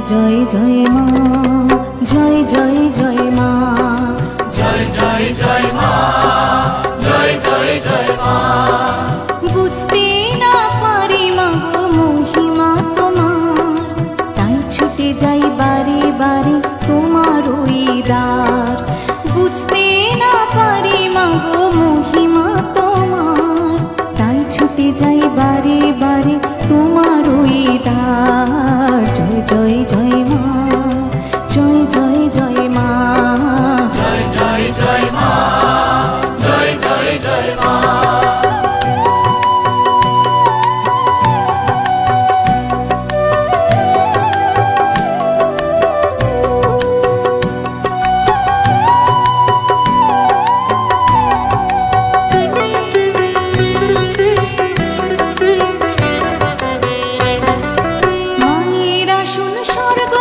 জয় জয় মা, জয় জয় জয় মা, জয় জয় জয় মা, জয় জয় জয় মা। বুঝতে না পারি মা গো মহিমা তোমার, তাই ছুটে যাই বারে বারে তোমার ওই দ্বার। বুঝতে না পারি মা গো মহিমা তোমার, তাই ছুটে যাই বারে বারে তোমার ওই দ্বার। জয় জয় জয় মা, জয় জয় জয় মা, জয় জয় জয় মা, জয় জয় জয় মা। মায়ের আসন স্বর্গ